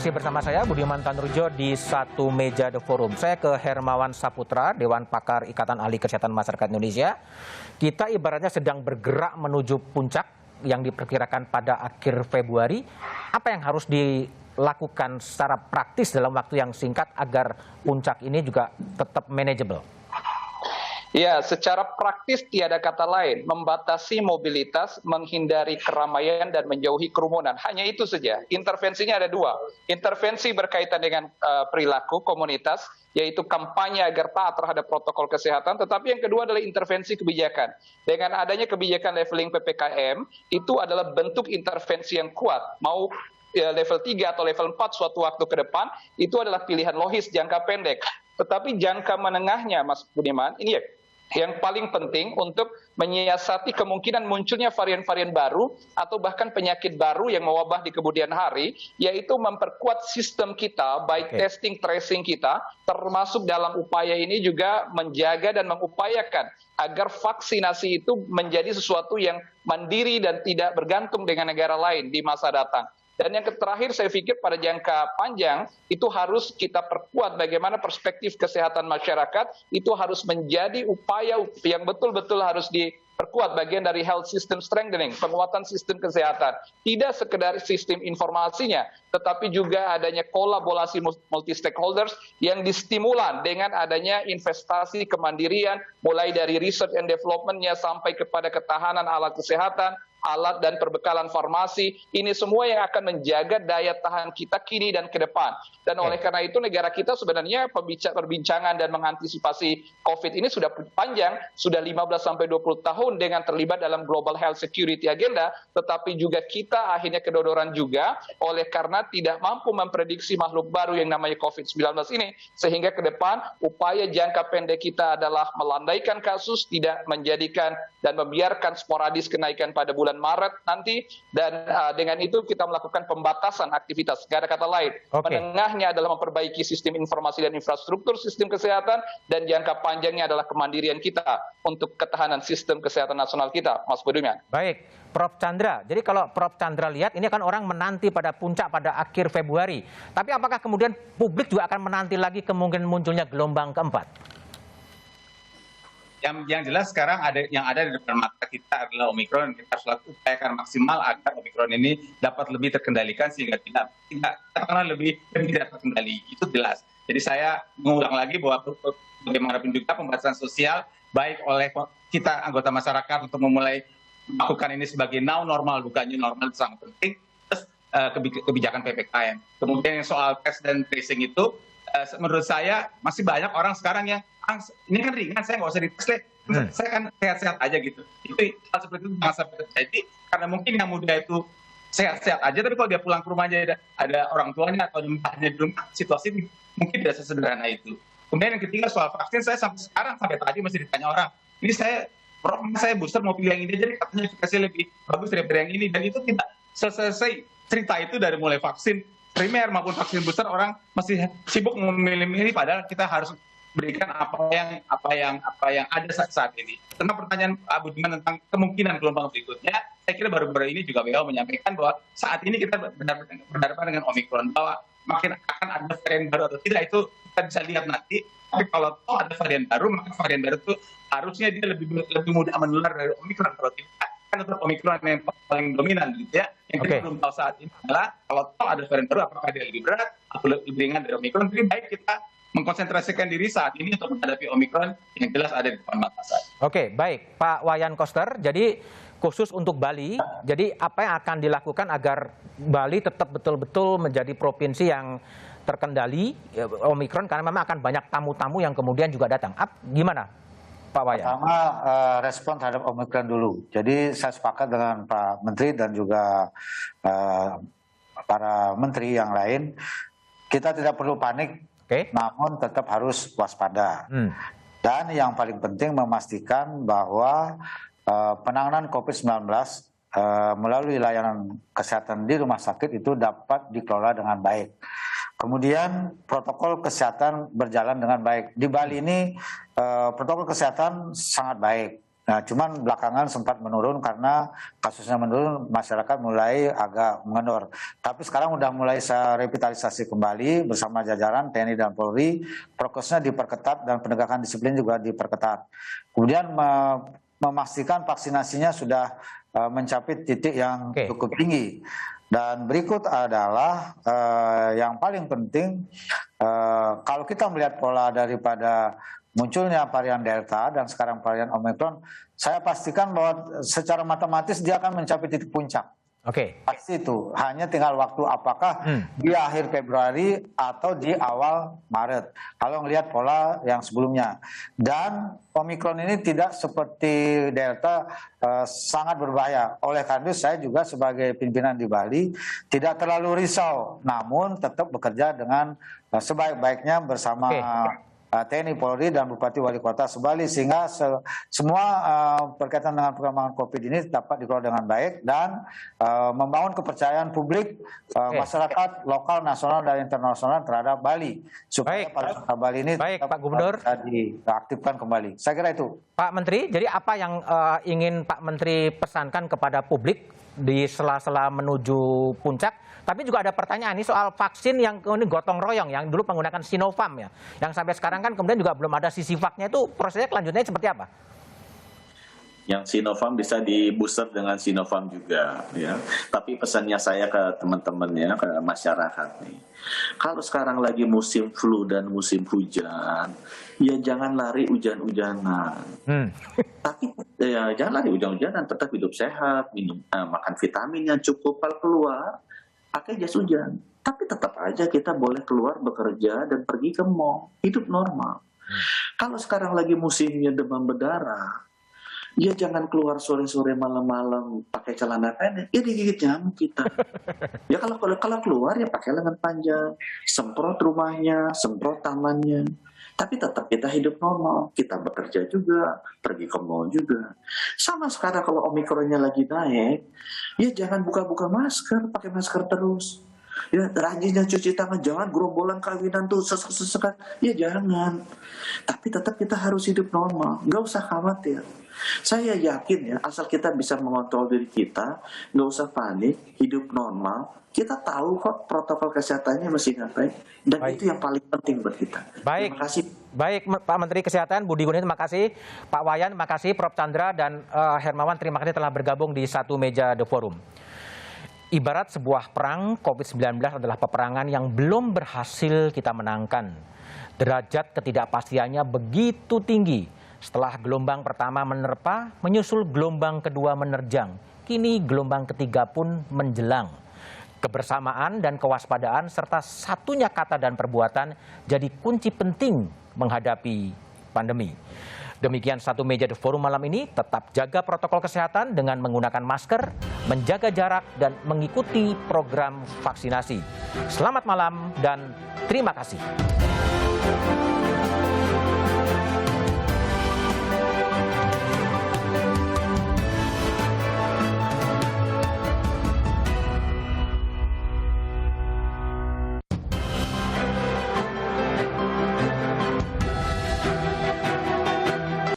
Masih bersama saya Budiman Tanurjo di Satu Meja The Forum. Saya ke Hermawan Saputra, Dewan Pakar Ikatan Ahli Kesehatan Masyarakat Indonesia. Kita ibaratnya sedang bergerak menuju puncak yang diperkirakan pada akhir Februari. Apa yang harus dilakukan secara praktis dalam waktu yang singkat agar puncak ini juga tetap manageable? Ya, secara praktis tiada kata lain, membatasi mobilitas, menghindari keramaian dan menjauhi kerumunan. Hanya itu saja. Intervensinya ada dua. Intervensi berkaitan dengan perilaku komunitas, yaitu kampanye agar taat terhadap protokol kesehatan. Tetapi yang kedua adalah intervensi kebijakan. Dengan adanya kebijakan leveling PPKM, itu adalah bentuk intervensi yang kuat. Mau level 3 atau level 4 suatu waktu ke depan, itu adalah pilihan logis jangka pendek. Tetapi jangka menengahnya, Mas Budiman, ini ya, yang paling penting untuk menyiasati kemungkinan munculnya varian-varian baru atau bahkan penyakit baru yang mewabah di kemudian hari, yaitu memperkuat sistem kita, baik testing, tracing kita, termasuk dalam upaya ini juga menjaga dan mengupayakan agar vaksinasi itu menjadi sesuatu yang mandiri dan tidak bergantung dengan negara lain di masa datang. Dan yang terakhir saya pikir pada jangka panjang itu harus kita perkuat bagaimana perspektif kesehatan masyarakat itu harus menjadi upaya yang betul-betul harus diperkuat bagian dari health system strengthening, penguatan sistem kesehatan. Tidak sekedar sistem informasinya, tetapi juga adanya kolaborasi multi stakeholders yang distimulan dengan adanya investasi kemandirian mulai dari research and development-nya sampai kepada ketahanan alat kesehatan, alat dan perbekalan farmasi, ini semua yang akan menjaga daya tahan kita kini dan ke depan. Dan oleh karena itu negara kita sebenarnya perbincangan dan mengantisipasi COVID ini sudah panjang, sudah 15-20 tahun dengan terlibat dalam Global Health Security Agenda, tetapi juga kita akhirnya kedodoran juga oleh karena tidak mampu memprediksi makhluk baru yang namanya COVID-19 ini, sehingga ke depan upaya jangka pendek kita adalah melandaikan kasus, tidak menjadikan dan membiarkan sporadis kenaikan pada bulan Maret nanti, dan dengan itu kita melakukan pembatasan aktivitas. Gak ada kata lain. Menengahnya adalah memperbaiki sistem informasi dan infrastruktur sistem kesehatan, dan jangka panjangnya adalah kemandirian kita untuk ketahanan sistem kesehatan nasional kita, Mas Budiman. Baik, Prof. Chandra. Jadi kalau Prof. Chandra lihat, ini kan orang menanti pada puncak pada akhir Februari. Tapi apakah kemudian publik juga akan menanti lagi kemungkinan munculnya gelombang keempat? Yang jelas sekarang yang ada di depan mata kita adalah Omikron. Kita harus upayakan maksimal agar Omikron ini dapat lebih terkendalikan sehingga tidak lebih tidak terkendali. Itu jelas. Jadi saya mengulang lagi bahwa bagaimanapun juga pembatasan sosial baik oleh kita anggota masyarakat untuk memulai melakukan ini sebagai now normal, bukan new normal, itu sangat penting. Terus kebijakan PPKM. Kemudian yang soal tes dan tracing itu menurut saya masih banyak orang sekarang yang ini kan ringan, saya nggak usah dites deh, saya kan sehat-sehat aja gitu. Itu hal seperti itu jangan sampai terjadi, karena mungkin yang muda itu sehat-sehat aja, tapi kalau dia pulang ke rumah aja ada orang tuanya atau jemaahnya di rumah, situasi mungkin tidak sesederhana itu. Kemudian yang ketiga soal vaksin, saya sampai tadi masih ditanya orang, ini saya booster mau pilih yang ini, jadi katanya efikasinya lebih bagus daripada yang ini, dan itu tidak selesai cerita itu dari mulai vaksin primer maupun vaksin booster, orang masih sibuk memilih-milih, padahal kita harus berikan apa yang ada saat ini. Tentang pertanyaan Pak Budiman tentang kemungkinan gelombang berikutnya, saya kira baru-baru ini juga WHO menyampaikan bahwa saat ini kita berhadapan dengan Omikron, bahwa makin akan ada varian baru atau tidak itu kita bisa lihat nanti. Tapi kalau ada varian baru, maka varian baru itu harusnya dia lebih mudah menular dari Omikron. Kalau tidak, kan tetap Omikron yang paling dominan gitu ya. Yang kita belum tahu saat ini adalah kalau ada varian baru, apakah dia lebih berat atau lebih ringan dari Omikron. Lebih baik kita mengkonsentrasikan diri saat ini untuk menghadapi Omikron yang jelas ada di depan mata saya. Oke, baik. Pak Wayan Koster, jadi khusus untuk Bali, jadi apa yang akan dilakukan agar Bali tetap betul-betul menjadi provinsi yang terkendali Omikron, karena memang akan banyak tamu-tamu yang kemudian juga datang. Gimana, Pak Wayan? Pertama, respon terhadap Omikron dulu. Jadi saya sepakat dengan Pak Menteri dan juga para menteri yang lain, kita tidak perlu panik, namun tetap harus waspada. Dan yang paling penting memastikan bahwa penanganan COVID-19 melalui layanan kesehatan di rumah sakit itu dapat dikelola dengan baik. Kemudian protokol kesehatan berjalan dengan baik. Di Bali ini protokol kesehatan sangat baik. Nah, cuman belakangan sempat menurun karena kasusnya menurun, masyarakat mulai agak mengendor. Tapi sekarang udah mulai revitalisasi kembali bersama jajaran TNI dan Polri, prokesnya diperketat dan penegakan disiplin juga diperketat. Kemudian memastikan vaksinasinya sudah mencapai titik yang cukup tinggi. Dan berikut adalah yang paling penting, kalau kita melihat pola daripada munculnya varian Delta dan sekarang varian Omicron, saya pastikan bahwa secara matematis dia akan mencapai titik puncak. Pasti itu. Hanya tinggal waktu apakah di akhir Februari atau di awal Maret. Kalau melihat pola yang sebelumnya. Dan Omicron ini tidak seperti Delta sangat berbahaya. Oleh karena itu saya juga sebagai pimpinan di Bali tidak terlalu risau. Namun tetap bekerja dengan sebaik-baiknya bersama TNI, Polri, dan Bupati Wali Kota Sebali sehingga semua berkaitan dengan pengembangan COVID ini dapat dikelola dengan baik dan membangun kepercayaan publik masyarakat lokal, nasional, dan internasional terhadap Bali supaya pariwisata Bali ini Pak Gubernur bisa diaktifkan kembali. Saya kira itu. Pak Menteri, jadi apa yang ingin Pak Menteri pesankan kepada publik di sela-sela menuju puncak? Tapi juga ada pertanyaan ini soal vaksin yang ini gotong royong yang dulu menggunakan Sinovac ya. Yang sampai sekarang kan kemudian juga belum ada Sisivacnya, itu prosesnya kelanjutannya seperti apa? Yang Sinovac bisa di booster dengan Sinovac juga ya. Tapi pesannya saya ke teman-temannya, ke masyarakat nih. Kalau sekarang lagi musim flu dan musim hujan, ya jangan lari hujan-hujanan. Tapi ya jangan lari hujan-hujanan, tetap hidup sehat, minum makan vitamin yang cukup. Kalau keluar pakai jas hujan, tapi tetap aja kita boleh keluar bekerja dan pergi ke mall, hidup normal. Kalau sekarang lagi musimnya demam berdarah, ya jangan keluar sore-sore malam-malam pakai celana pendek, ya digigit nyamuk kita. Ya kalau keluar ya pakai lengan panjang, semprot rumahnya, semprot tamannya. Tapi tetap kita hidup normal, kita bekerja juga, pergi ke mall juga. Sama sekarang kalau Omikronnya lagi naik, ya jangan buka-buka masker, pakai masker terus. Ya rajinnya cuci tangan, jangan gerombolan kawinan tuh sesekat, ya jangan. Tapi tetap kita harus hidup normal, nggak usah khawatir. Saya yakin ya, asal kita bisa mengontrol diri kita, nggak usah panik, hidup normal. Kita tahu kok protokol kesehatannya mesti ngapain, dan itu yang paling penting buat kita. Baik, terima kasih. Baik Pak Menteri Kesehatan Budi Gunadi, terima kasih. Pak Wayan, terima kasih. Prof Chandra dan Hermawan, terima kasih telah bergabung di satu meja The Forum. Ibarat sebuah perang, COVID-19 adalah peperangan yang belum berhasil kita menangkan. Derajat ketidakpastiannya begitu tinggi. Setelah gelombang pertama menerpa, menyusul gelombang kedua menerjang. Kini gelombang ketiga pun menjelang. Kebersamaan dan kewaspadaan serta satunya kata dan perbuatan jadi kunci penting menghadapi pandemi. Demikian satu meja The Forum malam ini. Tetap jaga protokol kesehatan dengan menggunakan masker, menjaga jarak, dan mengikuti program vaksinasi. Selamat malam dan terima kasih.